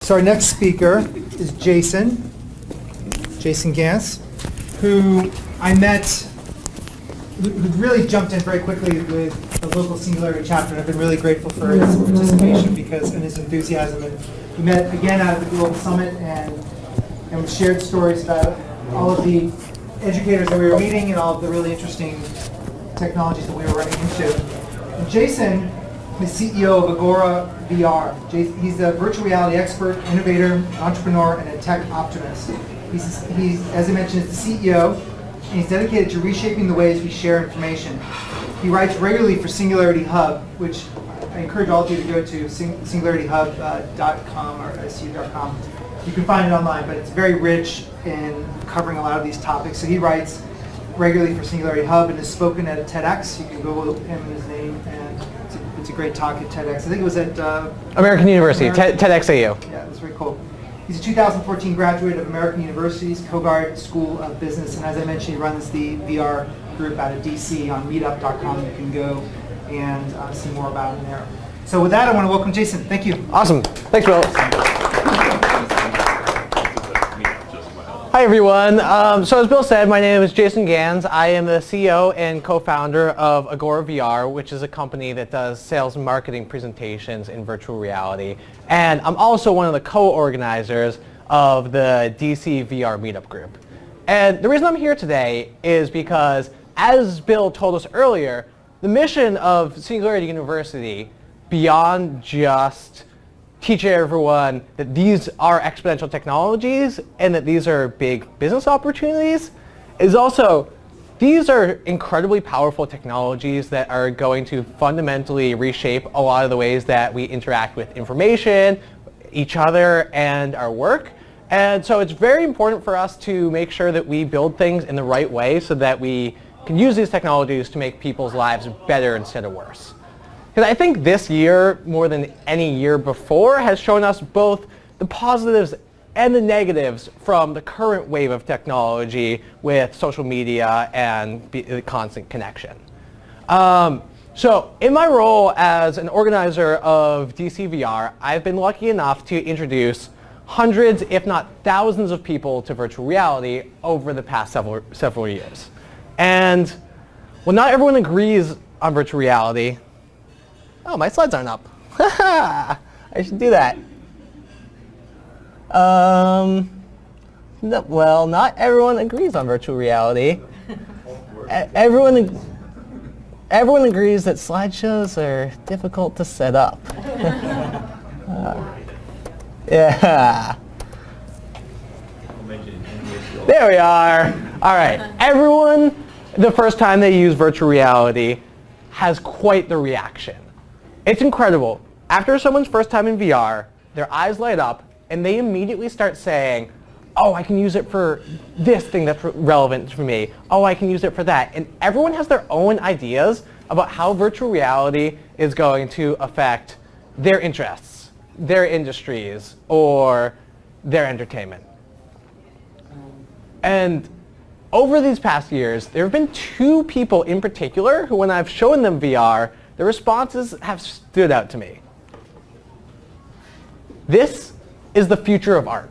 So our next speaker is Jason Ganz, who I met, who really jumped in very quickly with the local Singularity chapter, and I've been really grateful for his participation and his enthusiasm. And we met again at the Global Summit, and we shared stories about all of the educators that we were meeting and all of the really interesting technologies that we were running into. And Jason is CEO of Agora VR. He's a virtual reality expert, innovator, entrepreneur, and a tech optimist. He's, as I mentioned, is the CEO, and he's dedicated to reshaping the ways we share information. He writes regularly for SingularityU Hub, which I encourage all of you to go to, SingularityUHub.com or SU.com. You can find it online, but it's very rich in covering a lot of these topics. So he writes regularly for SingularityU Hub and has spoken at a TEDx. You can Google him and his name, and it's a great talk at TEDx. I think it was at American University, TedxAU. Yeah, that's very cool. He's a 2014 graduate of American University's Kogod School of Business, and as I mentioned, he runs the VR group out of DC on meetup.com. You can go and see more about him there. So with that, I want to welcome Jason. Thank you. Awesome. Thanks, Bill. Hi, everyone. So as Bill said, my name is Jason Ganz. I am the CEO and co-founder of Agora VR, which is a company that does sales and marketing presentations in virtual reality. And I'm also one of the co-organizers of the DC VR meetup group. And the reason I'm here today is because, as Bill told us earlier, the mission of Singularity University, beyond just teach everyone that these are exponential technologies and that these are big business opportunities, is also these are incredibly powerful technologies that are going to fundamentally reshape a lot of the ways that we interact with information, each other, and our work. And so it's very important for us to make sure that we build things in the right way so that we can use these technologies to make people's lives better instead of worse. Because I think this year, more than any year before, has shown us both the positives and the negatives from the current wave of technology with social media and the constant connection. So in my role as an organizer of DC VR, I've been lucky enough to introduce hundreds, if not thousands of people to virtual reality over the past several years. And well, not everyone agrees on virtual reality. Oh, my slides aren't up. I should do that. No, well, not everyone agrees on virtual reality. Everyone agrees that slideshows are difficult to set up. Yeah. There we are. All right. Everyone, the first time they use virtual reality, has quite the reaction. It's incredible. After someone's first time in VR, their eyes light up and they immediately start saying, oh, I can use it for this thing that's relevant for me. Oh, I can use it for that. And everyone has their own ideas about how virtual reality is going to affect their interests, their industries, or their entertainment. And over these past years, there have been two people in particular who, when I've shown them VR, the responses have stood out to me. This is the future of art.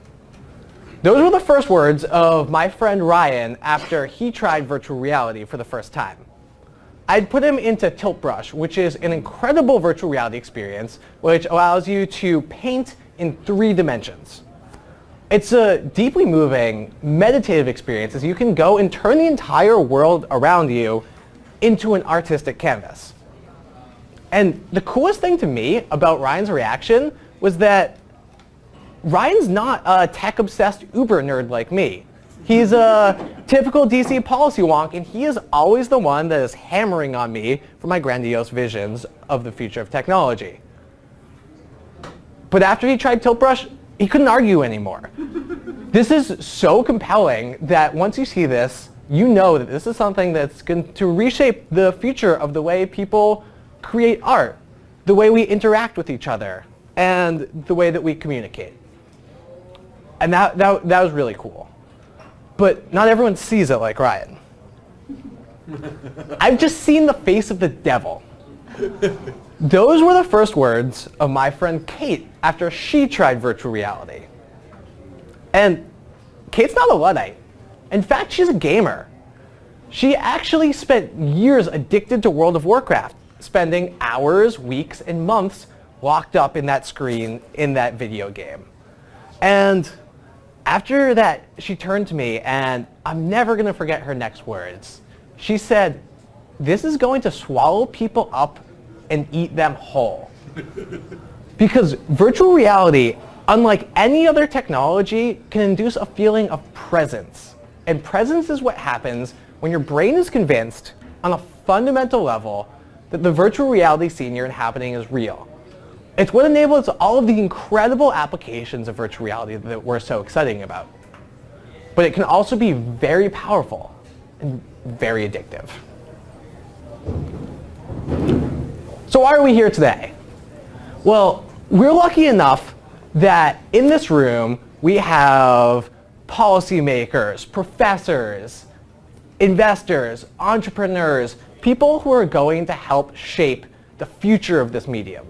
Those were the first words of my friend Ryan after he tried virtual reality for the first time. I'd put him into Tilt Brush, which is an incredible virtual reality experience which allows you to paint in 3 dimensions. It's a deeply moving, meditative experience as you can go and turn the entire world around you into an artistic canvas. And the coolest thing to me about Ryan's reaction was that Ryan's not a tech-obsessed Uber nerd like me. He's a typical DC policy wonk, and he is always the one that is hammering on me for my grandiose visions of the future of technology. But after he tried Tilt Brush, he couldn't argue anymore. This is so compelling that once you see this, you know that this is something that's going to reshape the future of the way people create art, the way we interact with each other, and the way that we communicate. And that was really cool. But not everyone sees it like Ryan. I've just seen the face of the devil. Those were the first words of my friend Kate after she tried virtual reality. And Kate's not a Luddite. In fact, she's a gamer. She actually spent years addicted to World of Warcraft, spending hours, weeks, and months locked up in that screen in that video game. And after that, she turned to me, and I'm never going to forget her next words. She said, "This is going to swallow people up and eat them whole." Because virtual reality, unlike any other technology, can induce a feeling of presence. And presence is what happens when your brain is convinced on a fundamental level that the virtual reality scene you're inhabiting is real. It's what enables all of the incredible applications of virtual reality that we're so excited about. But it can also be very powerful and very addictive. So why are we here today? Well, we're lucky enough that in this room we have policymakers, professors, investors, entrepreneurs, people who are going to help shape the future of this medium.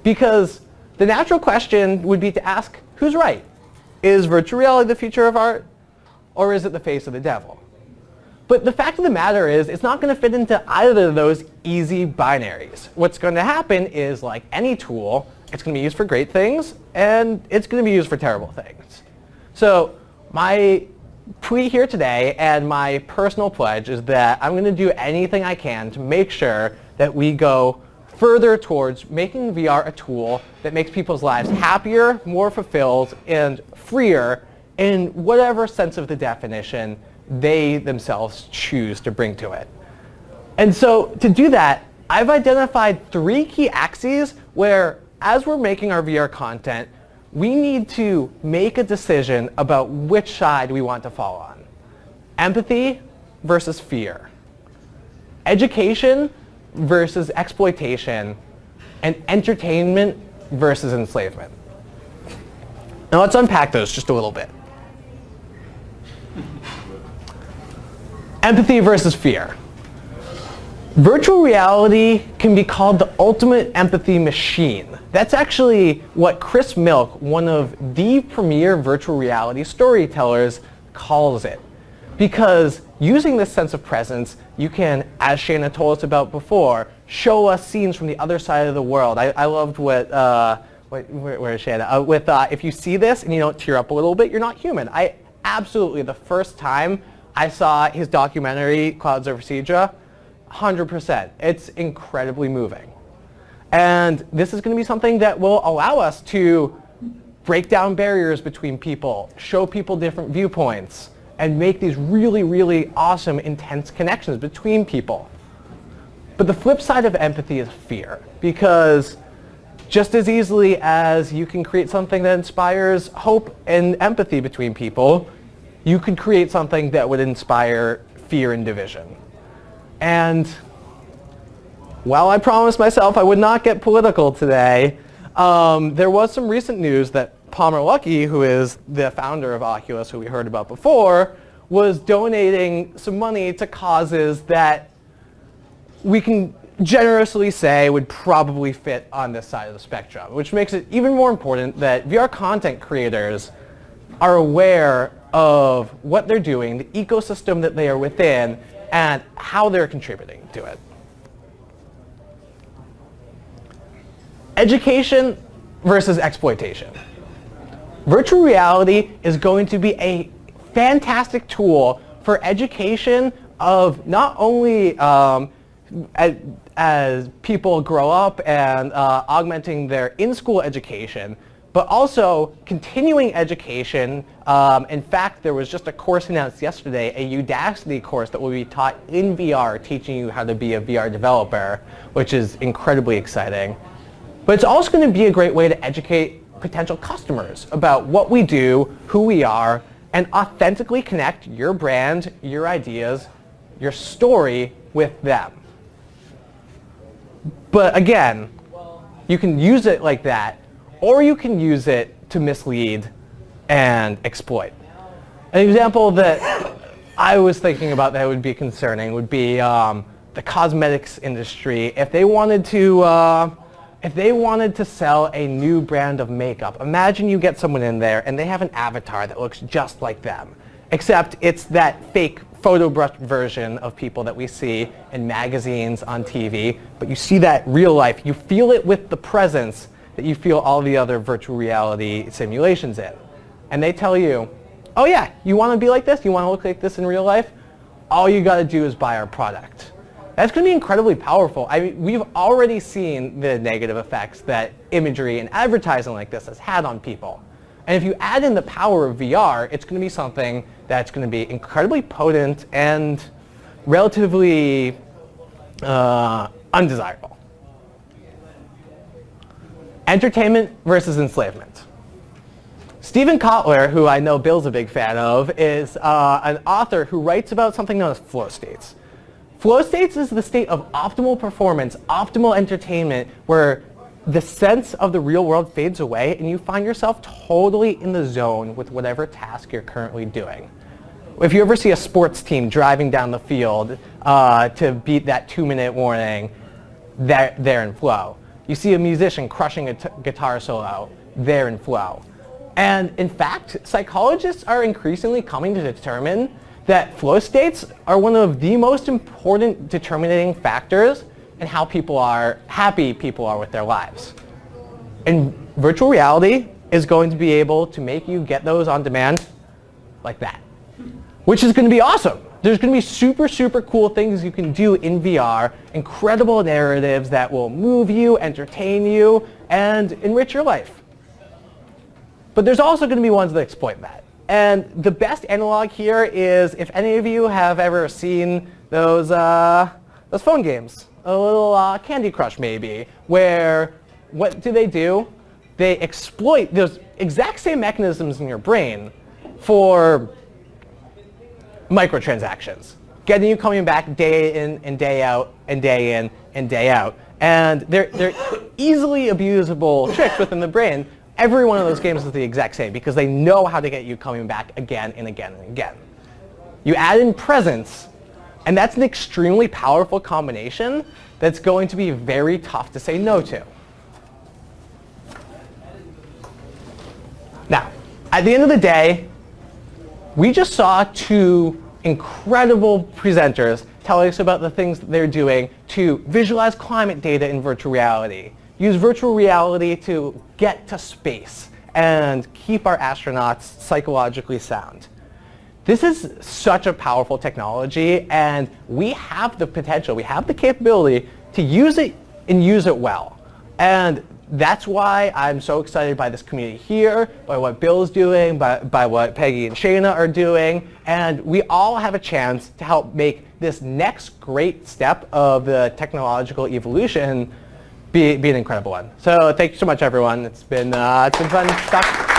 Because the natural question would be to ask, who's right? Is virtual reality the future of art, or is it the face of the devil? But the fact of the matter is, it's not going to fit into either of those easy binaries. What's going to happen is, like any tool, it's going to be used for great things, and it's going to be used for terrible things. So my plea here today, and my personal pledge, is that I'm going to do anything I can to make sure that we go further towards making VR a tool that makes people's lives happier, more fulfilled, and freer in whatever sense of the definition they themselves choose to bring to it. And so to do that, I've identified 3 key axes where, as we're making our VR content, we need to make a decision about which side we want to fall on. Empathy versus fear. Education versus exploitation. And entertainment versus enslavement. Now let's unpack those just a little bit. Empathy versus fear. Virtual reality can be called the ultimate empathy machine. That's actually what Chris Milk, one of the premier virtual reality storytellers, calls it. Because using this sense of presence, you can, as Shanna told us about before, show us scenes from the other side of the world. I loved what, where is Shanna? If you see this and you don't tear up a little bit, you're not human. I absolutely, the first time I saw his documentary, Clouds Over Sidra, 100%. It's incredibly moving. And this is going to be something that will allow us to break down barriers between people, show people different viewpoints, and make these really, really awesome, intense connections between people. But the flip side of empathy is fear, because just as easily as you can create something that inspires hope and empathy between people, you could create something that would inspire fear and division. And while I promised myself I would not get political today, there was some recent news that Palmer Luckey, who is the founder of Oculus, who we heard about before, was donating some money to causes that we can generously say would probably fit on this side of the spectrum, which makes it even more important that VR content creators are aware of what they're doing, the ecosystem that they are within, and how they're contributing to it. Education versus exploitation. Virtual reality is going to be a fantastic tool for education of not only as people grow up and augmenting their in-school education, but also continuing education. In fact, there was just a course announced yesterday, a Udacity course that will be taught in VR, teaching you how to be a VR developer, which is incredibly exciting. But it's also going to be a great way to educate potential customers about what we do, who we are, and authentically connect your brand, your ideas, your story with them. But again, you can use it like that, or you can use it to mislead and exploit. An example that I was thinking about that would be concerning would be the cosmetics industry, if they wanted to sell a new brand of makeup, imagine you get someone in there and they have an avatar that looks just like them, except it's that fake photo brush version of people that we see in magazines, on TV, but you see that real life. You feel it with the presence that you feel all the other virtual reality simulations in. And they tell you, oh yeah, you want to be like this? You want to look like this in real life? All you got to do is buy our product. That's going to be incredibly powerful. I mean, we've already seen the negative effects that imagery and advertising like this has had on people. And if you add in the power of VR, it's going to be something that's going to be incredibly potent and relatively undesirable. Entertainment versus enslavement. Stephen Kotler, who I know Bill's a big fan of, is an author who writes about something known as flow states. Flow states is the state of optimal performance, optimal entertainment, where the sense of the real world fades away and you find yourself totally in the zone with whatever task you're currently doing. If you ever see a sports team driving down the field to beat that 2-minute warning, they're in flow. You see a musician crushing a guitar solo, they're in flow. And in fact, psychologists are increasingly coming to determine that flow states are one of the most important determining factors in how happy people are with their lives. And virtual reality is going to be able to make you get those on demand like that, which is going to be awesome. There's going to be super, super cool things you can do in VR, incredible narratives that will move you, entertain you, and enrich your life. But there's also going to be ones that exploit that. And the best analog here is if any of you have ever seen those phone games, a little Candy Crush maybe, where what do? They exploit those exact same mechanisms in your brain for microtransactions, getting you coming back day in and day out and day in and day out. And they're easily abusable tricks within the brain. Every one of those games is the exact same because they know how to get you coming back again and again and again. You add in presence, and that's an extremely powerful combination that's going to be very tough to say no to. Now, at the end of the day, we just saw two incredible presenters telling us about the things that they're doing to visualize climate data in virtual reality, use virtual reality to get to space, and keep our astronauts psychologically sound. This is such a powerful technology, and we have the potential, we have the capability to use it and use it well. And that's why I'm so excited by this community here, by what Bill's doing, by what Peggy and Shayna are doing, and we all have a chance to help make this next great step of the technological evolution be an incredible one. So thank you so much, everyone. It's been fun stuff.